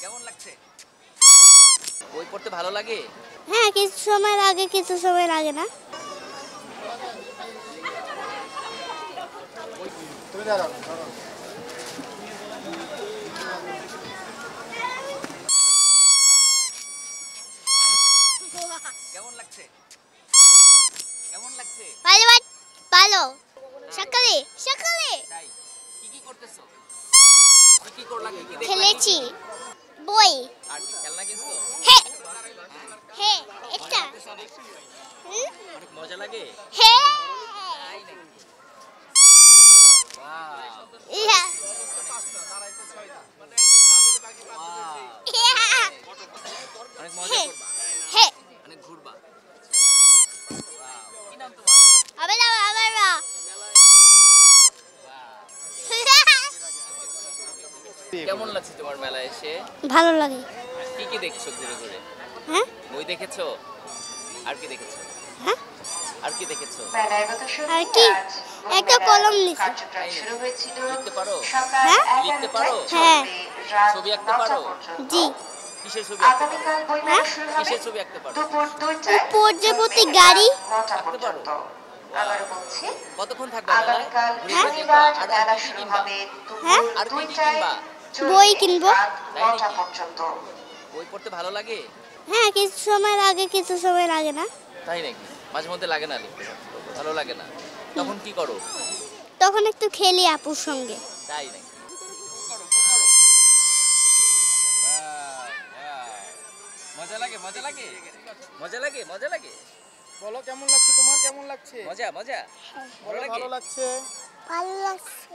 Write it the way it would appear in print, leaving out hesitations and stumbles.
কেমন লাগছে? বই পড়তে ভালো লাগে? হ্যাঁ, কিছু সময় লাগে, কিছু সময় লাগে না। তুমি দাঁড়াও। কেমন লাগছে? কেমন লাগছে? ভালো ভালো। সকালে সকালে তাই কি করতেছো? কি করলা? কি দেখলা? খেলেছি বই। আর কি খেলনা কিনছো? হে হে একটা অনেক মজা লাগে? হে তাই নাকি? ওয়াও! ইয়া অনেক মজা করবা? হে অনেক ঘুরবা? ওয়াও! কি নাম তোমার? আবার আবার ওয়াও! কেমন লাগছে তোমার মেলায় এসে? ভালো লাগে। কি দেখছো ঘুরে ঘুরে? হ্যাঁ বই দেখেছো? আর কি দেখেছো? হ্যাঁ আর কি দেখেছো? আর কি একটা কলম নিছি। লিখতে পারো? হ্যাঁ লিখতে পারো? হ্যাঁ ছবি আঁকতে পারো? জি কিসের ছবি আঁকতে পারো? হ্যাঁ কিসের ছবি আঁকতে পারো? প্রজাপতি গাড়ি আঁকতে পারো? কতক্ষণ থাকবে মেলায়? ঘুরে হ্যাঁ? ঘুরে দেখবা? আর কি কিনবা? হ্যাঁ আর কি কিনবা? বই কিনবো। তাই নাকি? বই পড়তে ভালো লাগে? হ্যাঁ, কিছু সময় লাগে, কিছু সময় লাগে না। তাই নাকি? মাঝে মধ্যে লাগে না লিখতে? ভালো লাগে না? তখন কি করো? তখন একটু খেলি আপুর সঙ্গে। তাই নাকি? মজা লাগে? মজা লাগে? মজা লাগে? মজা লাগে? বলো কেমন লাগছে তোমার? কেমন লাগছে? মজা মজা? ভালো বলো লাগে? ভালো লাগছে। ভালো লাগছে।